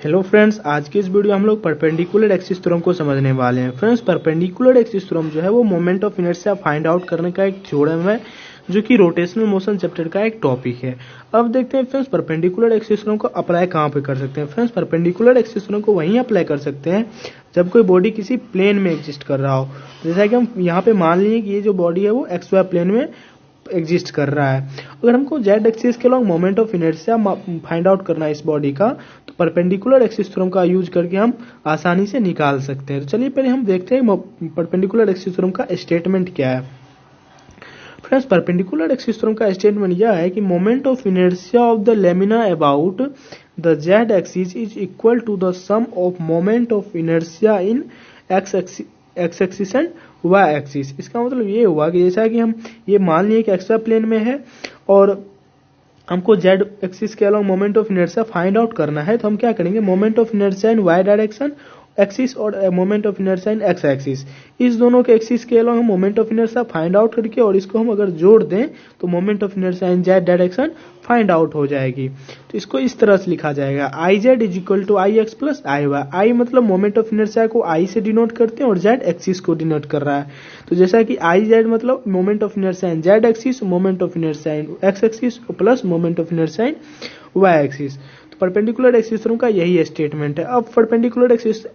Hello friends, आज की इस वीडियो हम लोग परपेंडिकुलर एक्सिस थ्योरम को समझने वाले हैं। फ्रेंड्स, परपेंडिकुलर एक्सिस थ्योरम जो है वो moment of inertia find out करने का एक थ्योरम है जो कि रोटेशनल मोशन चैप्टर का एक टॉपिक है। अब देखते हैं फ्रेंड्स, परपेंडिकुलर एक्सिस थ्योरम को अप्लाई कहाँ पे कर सकते हैं। फ्रेंड्स, परपेंडिकुलर एक्सिस थ्योरम को वहीं अप्लाई कर सकते हैं जब कोई बॉडी किसी प्लेन में एग्जिस्ट कर रहा हो। जैसा कि हम यहाँ पे मान लीजिए कि ये जो बॉडी है वो एक्स वाई प्लेन में एग्जिस्ट कर रहा है। अगर हमको जेड एक्सिस के along moment of inertia find out करना है इस बॉडी का, तो परपेंडिकुलर एक्सिस थ्योरम का यूज करके हम आसानी से निकाल सकते हैं। तो चलिए पहले हम देखते हैं परपेंडिकुलर एक्सिस थ्योरम का स्टेटमेंट क्या है। फ्रेंड्स, परपेंडिकुलर एक्सिस थ्योरम का स्टेटमेंट यह है कि moment of inertia of the lamina about the Z axis is equal to the sum of moment of inertia in X axis and Y axis. इसका मतलब ये हुआ कि जैसा कि हम ये मान लिए कि एक्स वाई प्लेन में है और हमको जेड एक्सिस के along moment of inertia find out करना है, तो हम क्या करेंगे, moment of inertia in Y direction axis और moment of inertia in X axis, इस दोनों के एक्सिस के अलॉन्ग हम moment of inertia find out करके और इसको हम अगर जोड़ दें तो moment of inertia in Z direction find out हो जाएगी। तो इसको इस तरह से लिखा जाएगा, आई Z is equal to I X plus I Y. I मतलब मोमेंट ऑफ इनर्शिया को आई से डिनोट करते हैं और जेड एक्सिस को डिनोट कर रहा है। तो जैसा कि आई जेड मतलब moment of inertia in Z axis, moment of inertia in X axis plus moment of inertia in Y axis. तो परपेंडिकुलर एक्सिस थ्योरम का यही स्टेटमेंट है। अब परपेंडिकुलर एक्सिस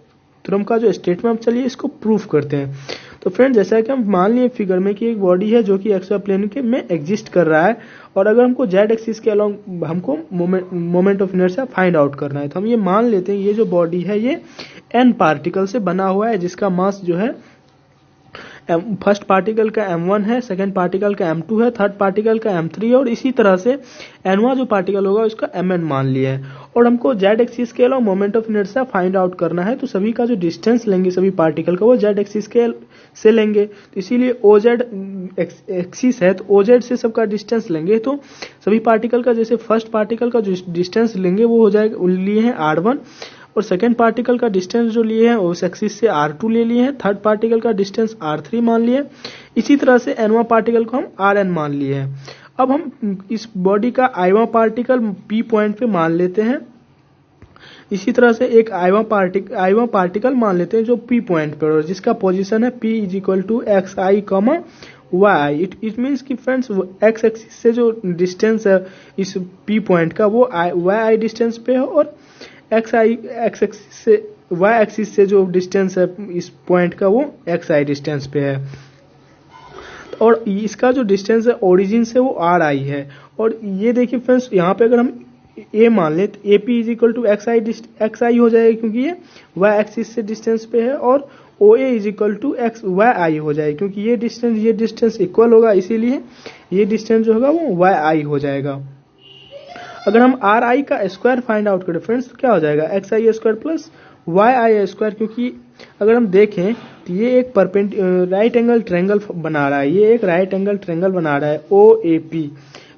थ्योरम का जो स्टेटमेंट, चलिए इसको प्रूफ करते हैं। तो फ्रेंड, जैसा कि हम मान लिए फिगर में कि एक बॉडी है जो कि एक्स वाई प्लेन के में एग्जिस्ट कर रहा है और अगर हमको जेड एक्सिस के अलॉन्ग हमको moment of inertia find out करना है, तो हम ये मान लेते हैं ये जो बॉडी है ये एन पार्टिकल से बना हुआ है, जिसका मास जो है फर्स्ट पार्टिकल का m1 है, सेकंड पार्टिकल का m2 है, थर्ड पार्टिकल का m3 है और इसी तरह से nवा जो पार्टिकल होगा उसका mn मान लिया है। और हमको जेड एक्सिस के along moment of inertia find out करना है, तो सभी का जो डिस्टेंस लेंगे सभी पार्टिकल का वो जेड एक्सिस के से लेंगे। तो इसीलिए ओ जेड एक्सिस है तो ओ जेड से सबका डिस्टेंस लेंगे, तो सभी पार्टिकल का जैसे फर्स्ट पार्टिकल का जो डिस्टेंस लेंगे वो हो जाएगा, लिए हैं r1 और सेकेंड पार्टिकल का डिस्टेंस जो लिए हैं उस एक्सिस से r2 ले लिए हैं, थर्ड पार्टिकल का डिस्टेंस r3 मान लिए, इसी तरह से nवा पार्टिकल को हम rn मान लिए हैं। अब हम इस बॉडी का आईवा पार्टिकल p पॉइंट पे मान लेते हैं, इसी तरह से एक आईवा पार्टिकल मान लेते हैं जो p पॉइंट पर और जिसका पोजीशन है p is equal to X I comma Y. It means कि फ्रेंड्स, एक्स एक्सिस से जो डिस्टेंस है इस p पॉइंट का वो वाई आई डिस्टेंस पे है और एक्स एक्सिस से वाई एक्सिस से जो डिस्टेंस है इस पॉइंट का वो एक्स आई डिस्टेंस पे है और इसका जो डिस्टेंस है ओरिजिन से वो आर आई है। और ये देखिए फ्रेंड्स, यहाँ पे अगर हम ए मान ले तो A P is equal to X I हो जाएगा क्योंकि ये वाई एक्सिस से डिस्टेंस पे है, और O A is equal to X Y I हो जाएगा क्योंकि ये डिस्टेंस इक्वल होगा, इसीलिए ये डिस्टेंस जो होगा वो वाई आई हो जाएगा। अगर हम आर आई का स्क्वायर फाइंड आउट करें फ्रेंड्स तो क्या हो जाएगा, x I square plus Y I square, क्योंकि अगर हम देखें तो ये एक राइट एंगल ट्रायंगल बना रहा है, ये एक राइट एंगल ट्रायंगल बना रहा है ओ ए पी।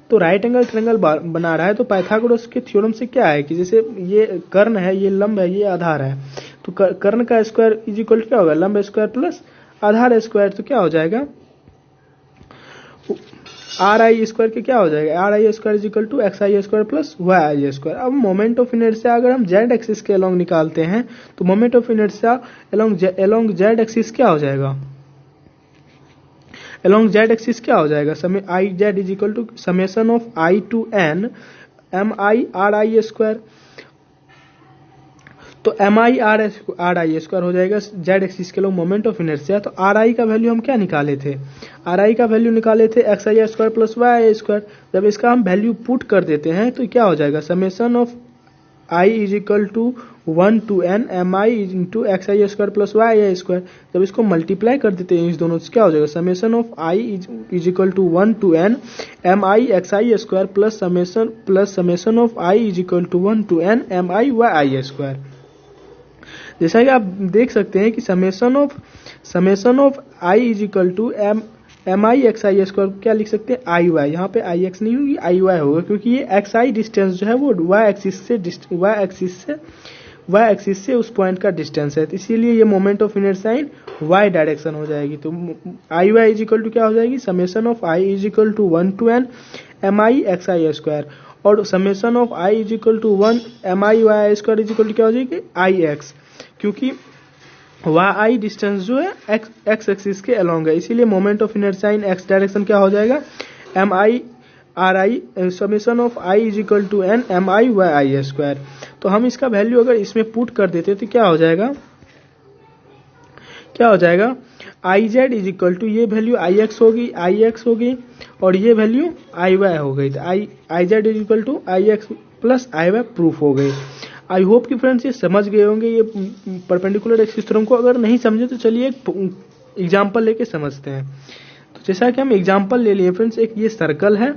तो राइट एंगल ट्रायंगल बना रहा है तो पाइथागोरस के थ्योरम से क्या है कि जैसे ये कर्ण है, ये लंब है, ये आधार है, तो कर्ण का स्क्वायर इज इक्वल टू क्या होगा, लंब स्क्वायर प्लस आधार स्क्वायर। तो क्या हो जाएगा, आर आई स्क्वायर के क्या हो जाएगा, R I square is equal to X I square plus Y I square. अब मोमेंट ऑफ इनर्शिया अगर हम जेड एक्सिस के अलॉन्ग निकालते हैं तो moment of inertia along Z axis क्या हो जाएगा, अलॉन्ग जेड एक्सिस क्या हो जाएगा, समय I Z is equal to summation of I to N M I R I square. तो M I R I square हो जाएगा जेड एक्सिस के लोग मोमेंट ऑफ इनर्शिया। तो आर आई का वैल्यू हम क्या निकाले थे, आर आई का वैल्यू निकाले थे x I square plus Y I square. जब इसका हम वैल्यू पुट कर देते हैं तो क्या हो जाएगा, summation of I is equal to 1 to N M I into X I square plus Y I square. जब इसको मल्टीप्लाई कर देते हैं इस दोनों से क्या हो जाएगा, summation of I is equal to 1 to N M I X I square plus summation of I is equal to 1 to N M I Y I square. जैसा कि आप देख सकते हैं कि summation of I is equal to M I X I square क्या लिख सकते हैं, आई वाई। यहाँ पे आई एक्स नहीं होगी, आई वाई होगा क्योंकि ये एक्स आई डिस्टेंस जो है वो वाई एक्सिस से उस पॉइंट का डिस्टेंस है, तो इसीलिए ये moment of inertia in Y direction हो जाएगी। तो I Y is equal to क्या हो जाएगी, summation of I is equal to 1 to N M I X I square. और summation of I is equal to 1 MI/y square is equal to क्या हो जाएगी IX, क्योंकि y डिस्टेंस जो है x एक्सिस के अलोंग है, इसीलिए moment of inertia in x direction क्या हो जाएगा MI/RI summation of i is equal to n MI/y square. तो हम इसका वैल्यू अगर इसमें पुट कर देते तो क्या हो जाएगा IZ इज इक्वल टू ये वैल्यू IX होगी और ये वैल्यू IY हो गई। तो IZ is equal to IX plus IY proof हो गई। आई होप कि फ्रेंड्स ये समझ गए होंगे ये परपेंडिकुलर एक्सिस थ्योरम को। अगर नहीं समझे तो चलिए एक एग्जाम्पल लेके समझते हैं। तो जैसा कि हम एग्जाम्पल ले लिए फ्रेंड्स, एक ये सर्कल है,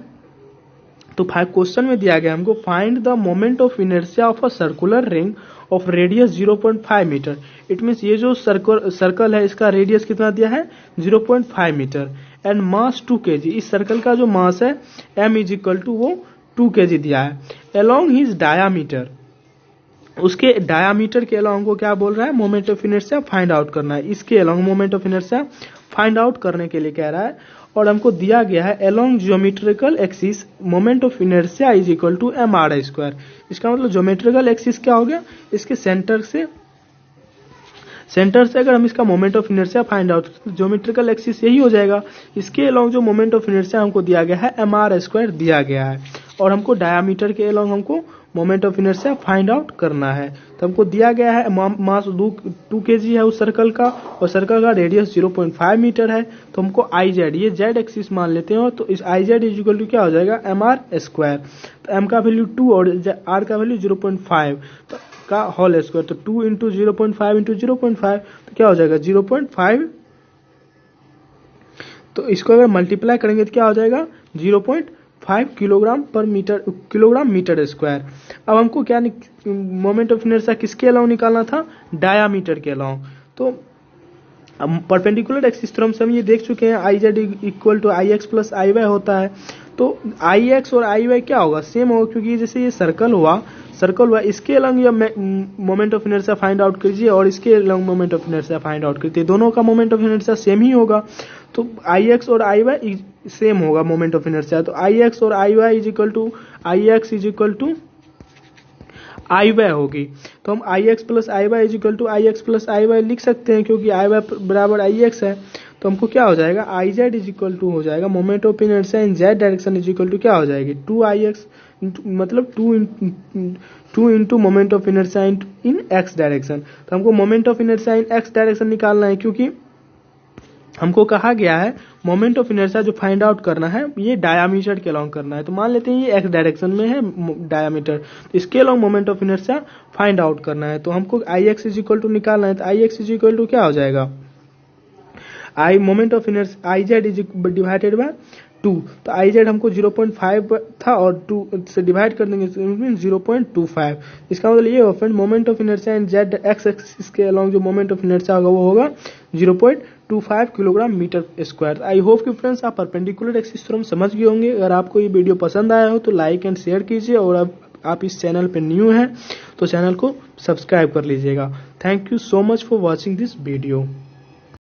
तो 5 क्वेश्चन में दिया गया हमको find the moment of inertia of a circular ring of radius 0.5 metre. It means ये जो सर्कल है इसका रेडियस कितना दिया है 0.5 मीटर एंड मास 2 kg। इस सर्कल का जो मास है m इज इक्वल टू वो 2 kg दिया है। अलोंग हिज डायामीटर, उसके डायामीटर के अलोंग को क्या बोल रहा है moment of inertia find out करना है। इसके along moment of inertia find out करने के लिए कह रहा है और हमको दिया गया है along geometrical axis moment of inertia is equal to MR square. इसका मतलब ज्योमेट्रिकल एक्सिस क्या हो गया, इसके सेंटर से अगर हम इसका moment of inertia find out तो ज्योमेट्रिकल एक्सिस यही हो जाएगा। इसके अलोंग जो मोमेंट ऑफ इनर्शिया हमको दिया गया है MR स्क्वायर दिया गया है और हमको डायामीटर के अलोंग हमको moment of inertia find out करना है। तो हमको दिया गया है मास 2 kg है उस सर्कल का और सर्कल का रेडियस 0.5 मीटर है। तो हमको IZ ये Z एक्सिस मान लेते हैं तो इस IZ इज इक्वल टू क्या हो जाएगा MR स्क्वायर। तो M का वैल्यू 2 और R का वैल्यू 0.5 तो का होल स्क्वायर, तो 2 इंटू 0.5 इंटू 0.5 तो क्या हो जाएगा 0.5। तो इसको अगर मल्टीप्लाई करेंगे तो क्या हो जाएगा 0.5 किलोग्राम मीटर स्क्वायर। अब हमको क्या मोमेंट ऑफ इनर्शिया किसके अलाउ निकालना था डायामीटर के अलाउ। तो परपेंडिकुलर एक्सिस थ्योरम से हम ये देख चुके हैं IZ equal to IX plus IY होता है। तो IX और IY क्या होगा सेम होगा, क्योंकि जैसे ये सर्कल हुआ इसके अलग या moment of inertia find out कीजिए और इसके अलग moment of inertia find out कीजिए, दोनों का मोमेंट ऑफ इनर्शिया सेम ही होगा। तो IX और IY सेम होगा मोमेंट ऑफ इनर्शिया। तो IX और IY is equal to IX is equal to IY होगी। तो हम IX plus IY is equal to IX plus IY लिख सकते हैं क्योंकि IY बराबर IX है। तो हमको क्या हो जाएगा IZ इज इक्वल टू हो जाएगा moment of inertia in Z direction is equal to क्या हो जाएगी 2IX मतलब 2 into moment of inertia in X direction. तो हमको moment of inertia in X direction निकालना है क्योंकि हमको कहा गया है मोमेंट ऑफ इनर्शिया जो फाइंड आउट करना है ये डायामीटर के अलोंग करना है। तो मान लेते हैं ये X डायरेक्शन में है डायामीटर, तो इसके along moment of inertia find out करना है। तो हमको IX इज इक्वल टू निकालना है। तो IX इज इक्वल टू क्या हो जाएगा moment of inertia IZ is divided by 2। तो IZ हमको 0.5 था और 2 से डिवाइड कर देंगे 0.25। इसका मतलब ये friend moment of inertia in Z X axis के अलोंग जो मोमेंट ऑफ इनर्शिया होगा वो होगा 0.25 kilogram metre square. I hope कि फ्रेंड्स आप परपेंडिकुलर एक्सिस थ्योरम समझ गए होंगे। अगर आपको ये वीडियो पसंद आया हो तो लाइक एंड शेयर कीजिए और आप इस चैनल पे न्यू हैं तो चैनल को सब्सक्राइब कर लीजिएगा। Thank you so much for watching this video.